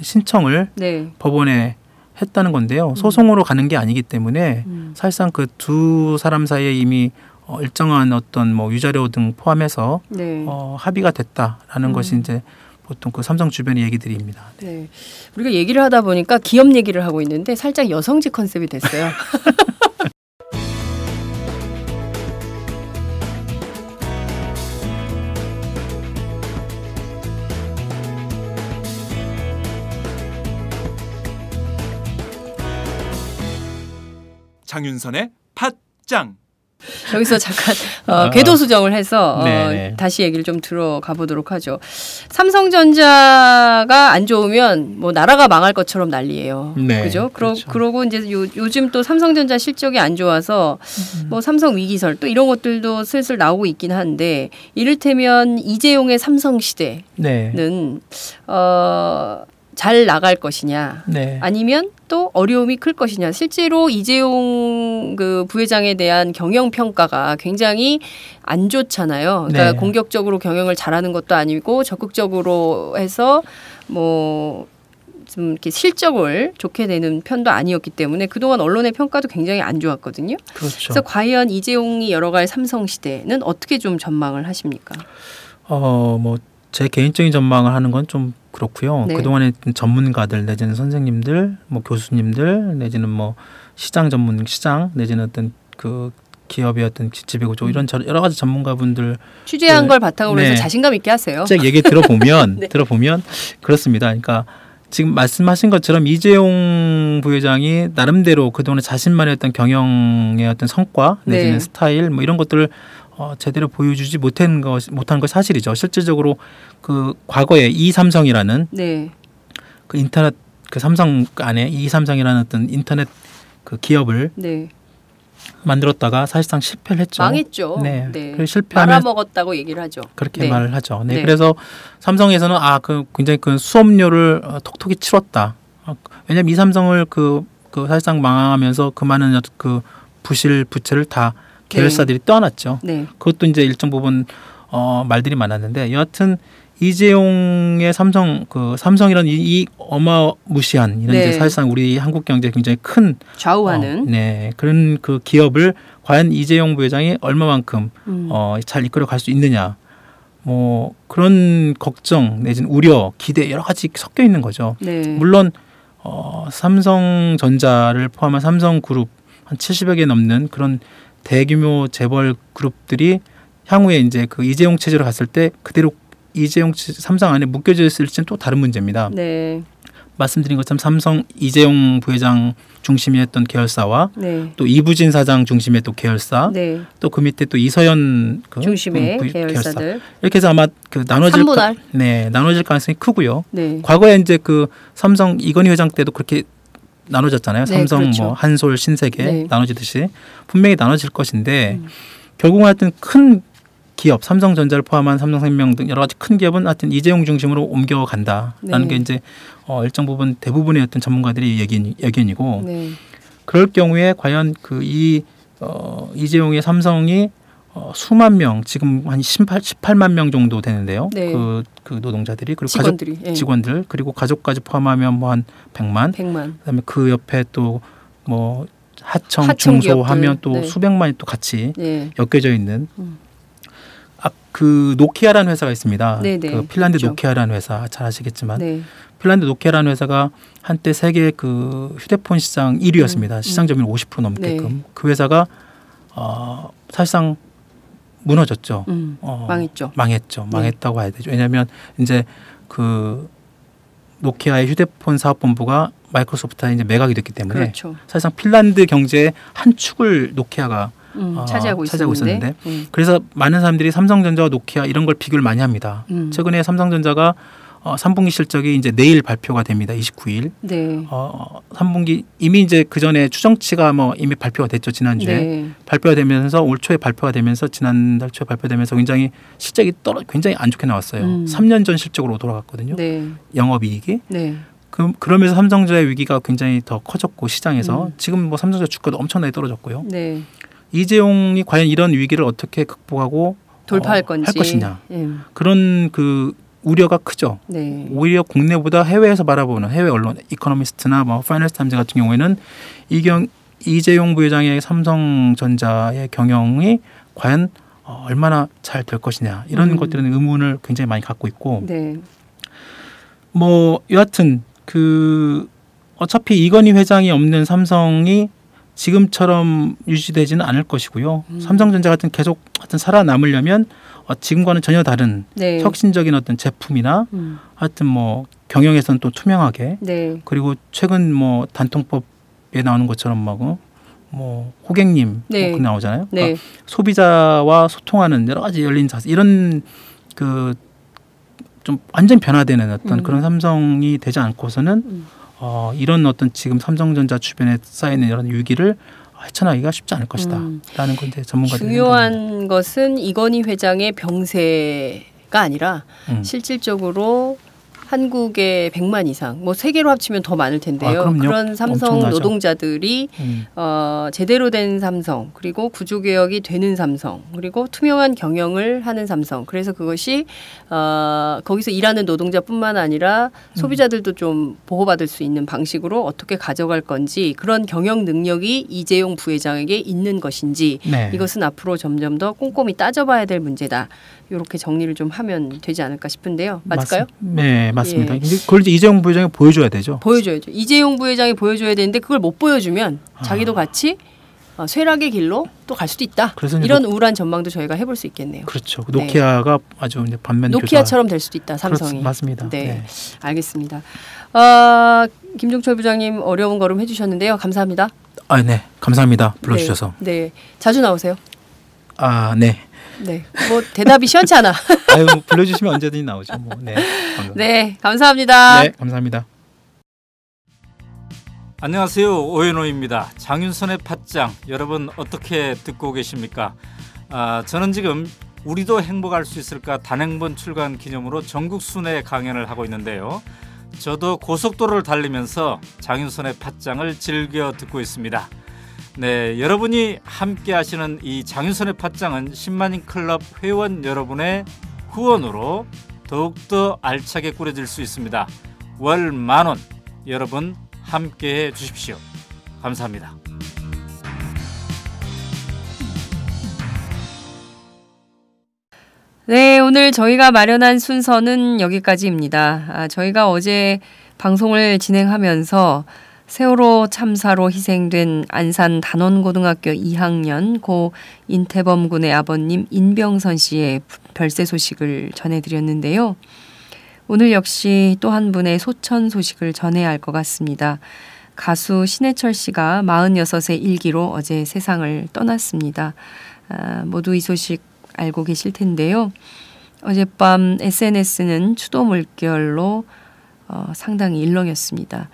신청을 네. 법원에 했다는 건데요. 소송으로 가는 게 아니기 때문에 사실상 그 두 사람 사이에 이미 일정한 어떤 뭐 위자료 등 포함해서 네. 합의가 됐다라는 것이 이제 보통 그 삼성 주변의 얘기들입니다. 네. 우리가 얘기를 하다 보니까 기업 얘기를 하고 있는데 살짝 여성지 컨셉이 됐어요. 장윤선의 팟짱. 여기서 잠깐 궤도 수정을 해서 네. 다시 얘기를 좀 들어가 보도록 하죠. 삼성전자가 안 좋으면 뭐 나라가 망할 것처럼 난리예요. 네, 그죠? 그렇죠. 그러고 이제 요즘 또 삼성전자 실적이 안 좋아서 뭐 삼성 위기설 또 이런 것들도 슬슬 나오고 있긴 한데 이를테면 이재용의 삼성 시대는 네. 잘 나갈 것이냐 네. 아니면 또 어려움이 클 것이냐. 실제로 이재용 그 부회장에 대한 경영 평가가 굉장히 안 좋잖아요. 그러니까 네. 공격적으로 경영을 잘하는 것도 아니고 적극적으로 해서 뭐 좀 이렇게 실적을 좋게 내는 편도 아니었기 때문에 그동안 언론의 평가도 굉장히 안 좋았거든요. 그렇죠. 그래서 과연 이재용이 열어갈 삼성 시대는 어떻게 좀 전망을 하십니까? 뭐 제 개인적인 전망을 하는 건 좀 그렇고요. 네. 그동안에 전문가들 내지는 선생님들, 뭐 교수님들 내지는 뭐 시장 내지는 어떤 그 기업의 어떤 지배구조 이런 여러 가지 전문가분들 취재한 걸 바탕으로 해서 네. 자신감 있게 하세요. 책 얘기 들어보면 네. 그렇습니다. 그러니까 지금 말씀하신 것처럼 이재용 부회장이 나름대로 그동안에 자신만의 어떤 경영의 어떤 성과 내지는 네. 스타일 뭐 이런 것들을 제대로 보여주지 못한 것 사실이죠. 실질적으로 그 과거에 이삼성이라는 네. 그 인터넷 그 삼성 안에 이삼성이라는 어떤 인터넷 그 기업을 네. 만들었다가 사실상 실패를 했죠. 망했죠. 네. 네. 그래서 실패하면 말아먹었다고 얘기를 하죠. 그렇게 네. 말을 하죠. 네. 네. 그래서 삼성에서는 그 굉장히 그 수업료를 톡톡히 치렀다. 왜냐하면 이삼성을 그 사실상 망하면서 그 많은 그 부채를 다 계열사들이 떠안았죠. 네. 그것도 이제 일정 부분 말들이 많았는데 여하튼 이재용의 삼성이라는 이 어마무시한 이런 네. 이제 사실상 우리 한국 경제에 굉장히 큰 좌우하는 네 그런 그 기업을 과연 이재용 부회장이 얼마만큼 잘 이끌어 갈 수 있느냐 뭐 그런 걱정 내지는 우려 기대 여러 가지 섞여 있는 거죠. 네. 물론 삼성전자를 포함한 삼성그룹 한 70여 개 넘는 그런 대규모 재벌 그룹들이 향후에 이제 그 이재용 체제로 갔을 때 그대로 이재용 삼성 안에 묶여져 있을지는 또 다른 문제입니다. 네. 말씀드린 것처럼 삼성 이재용 부회장 중심의 어떤 계열사와 네. 또 이부진 사장 중심의 또 계열사, 네. 또 그 밑에 또 이서연 중심의 계열사들 이렇게 해서 아마 그 나눠질 가능성이 크고요. 네. 과거에 이제 그 삼성 이건희 회장 때도 그렇게 나눠졌잖아요. 네, 삼성 그렇죠. 뭐 한솔 신세계 네. 나눠지듯이 분명히 나눠질 것인데 결국은 하여튼 큰 기업 삼성전자를 포함한 삼성생명 등 여러 가지 큰 기업은 하여튼 이재용 중심으로 옮겨간다라는 네. 게 이제 일정 부분 대부분의 어떤 전문가들이 의견이고 네. 그럴 경우에 과연 그 이재용의 삼성이 수만 명 지금 한 18만 명 정도 되는데요. 네. 그 노동자들이 그리고 직원들이 예. 직원들 그리고 가족까지 포함하면 뭐 한 100만. 그다음에 그 옆에 또 뭐 하청 중소하면 또 네. 수백만이 또 같이 네. 엮여져 있는 그 노키아라는 회사가 있습니다. 네네. 그 핀란드 그렇죠. 노키아라는 회사 잘 아시겠지만 네. 핀란드 노키아라는 회사가 한때 세계 그 휴대폰 시장 1위였습니다. 시장 점유율 50% 넘게끔. 네. 그 회사가 사실상 무너졌죠. 망했죠. 망했죠. 네. 망했다고 해야 되죠. 왜냐하면 이제 그 노키아의 휴대폰 사업본부가 마이크로소프트에 이제 매각이 됐기 때문에 그렇죠. 사실상 핀란드 경제의 한 축을 노키아가 차지하고 있었는데 그래서 많은 사람들이 삼성전자와 노키아 이런 걸 비교를 많이 합니다. 최근에 삼성전자가 3분기 실적이 이제 내일 발표가 됩니다. 29일. 네. 3분기 이미 이제 그 전에 추정치가 뭐 이미 발표가 됐죠. 지난주에. 네. 발표가 되면서 올 초에 발표가 되면서 지난달 초에 발표되면서 굉장히 실적이 굉장히 안 좋게 나왔어요. 3년 전 실적으로 돌아갔거든요. 네. 영업이익이. 네. 그러면서 삼성전자의 위기가 굉장히 더 커졌고 시장에서 지금 뭐 삼성전자 주가도 엄청나게 떨어졌고요. 네. 이재용이 과연 이런 위기를 어떻게 극복하고 돌파할 할 것이냐. 그런 그 우려가 크죠. 네. 오히려 국내보다 해외에서 바라보는 해외 언론, 이코노미스트나 뭐 파이낸스 타임즈 같은 경우에는 이재용 부회장의 삼성전자의 경영이 과연 얼마나 잘 될 것이냐 이런 것들은 의문을 굉장히 많이 갖고 있고, 네. 뭐 여하튼 그 어차피 이건희 회장이 없는 삼성이 지금처럼 유지되지는 않을 것이고요. 삼성전자 같은 계속 하여튼 살아남으려면 지금과는 전혀 다른 네. 혁신적인 어떤 제품이나 하여튼 뭐 경영에서는 또 투명하게 네. 그리고 최근 뭐 단통법에 나오는 것처럼 뭐 호객님 네. 뭐 나오잖아요. 네. 그러니까 소비자와 소통하는 여러 가지 열린 자세 이런 그 좀 완전 변화되는 어떤 그런 삼성이 되지 않고서는 이런 어떤 지금 삼성전자 주변에 쌓이는 이런 위기를 헤쳐나가기가 쉽지 않을 것이다. 라는 건 이제 전문가들이 중요한 생각합니다. 것은 이건희 회장의 병세가 아니라 실질적으로 한국의 100만 이상, 뭐 세계로 합치면 더 많을 텐데요. 그런 삼성 엄청나죠. 노동자들이 제대로 된 삼성, 그리고 구조개혁이 되는 삼성, 그리고 투명한 경영을 하는 삼성. 그래서 그것이 거기서 일하는 노동자뿐만 아니라 소비자들도 좀 보호받을 수 있는 방식으로 어떻게 가져갈 건지, 그런 경영 능력이 이재용 부회장에게 있는 것인지 네. 이것은 앞으로 점점 더 꼼꼼히 따져봐야 될 문제다. 이렇게 정리를 좀 하면 되지 않을까 싶은데요. 맞을까요? 네, 맞습니다. 예. 그걸 이제 이재용 부회장이 보여줘야 되죠. 보여줘야죠. 이재용 부회장이 보여줘야 되는데 그걸 못 보여주면 자기도 같이 쇠락의 길로 또 갈 수도 있다. 이런 우울한 전망도 저희가 해볼 수 있겠네요. 그렇죠. 노키아가 네. 아주 반면 노키아처럼 될 수도 있다. 삼성이. 맞습니다. 네, 네. 알겠습니다. 김종철 부장님 어려운 걸음 해주셨는데요. 감사합니다. 네, 감사합니다. 불러주셔서. 네, 네. 자주 나오세요. 네. 네, 뭐 대답이 시원찮아. 불러주시면 언제든지 나오죠. 뭐. 네, 네, 감사합니다. 네, 감사합니다. 안녕하세요, 오연호입니다. 장윤선의 팟짱 여러분 어떻게 듣고 계십니까? 저는 지금 우리도 행복할 수 있을까 단행본 출간 기념으로 전국 순회 강연을 하고 있는데요. 저도 고속도로를 달리면서 장윤선의 팟짱을 즐겨 듣고 있습니다. 네, 여러분이 함께 하시는 이 장윤선의 팟짱은 10만인 클럽 회원 여러분의 후원으로 더욱더 알차게 꾸려질 수 있습니다. 월 10,000원 여러분 함께해 주십시오. 감사합니다. 네, 오늘 저희가 마련한 순서는 여기까지입니다. 저희가 어제 방송을 진행하면서 세월호 참사로 희생된 안산 단원고등학교 2학년 고 인태범 군의 아버님 인병선 씨의 별세 소식을 전해드렸는데요. 오늘 역시 또 한 분의 소천 소식을 전해야 할 것 같습니다. 가수 신해철 씨가 46의 일기로 어제 세상을 떠났습니다. 모두 이 소식 알고 계실 텐데요. 어젯밤 SNS는 추도 물결로 상당히 일렁였습니다.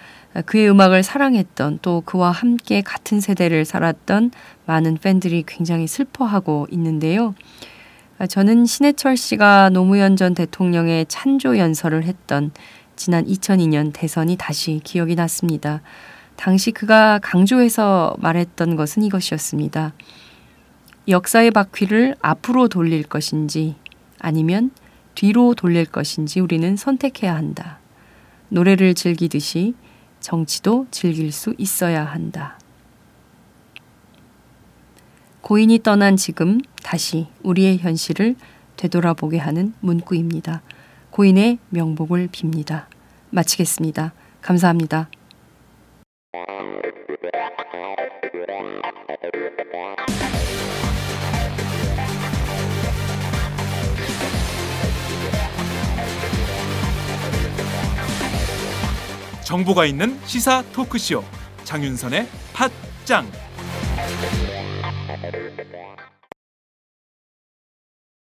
그의 음악을 사랑했던 또 그와 함께 같은 세대를 살았던 많은 팬들이 굉장히 슬퍼하고 있는데요. 저는 신해철 씨가 노무현 전 대통령의 찬조 연설을 했던 지난 2002년 대선이 다시 기억이 났습니다. 당시 그가 강조해서 말했던 것은 이것이었습니다. 역사의 바퀴를 앞으로 돌릴 것인지 아니면 뒤로 돌릴 것인지 우리는 선택해야 한다. 노래를 즐기듯이 정치도 즐길 수 있어야 한다. 고인이 떠난 지금 다시 우리의 현실을 되돌아보게 하는 문구입니다. 고인의 명복을 빕니다. 마치겠습니다. 감사합니다. 정보가 있는 시사 토크쇼 장윤선의 팟짱.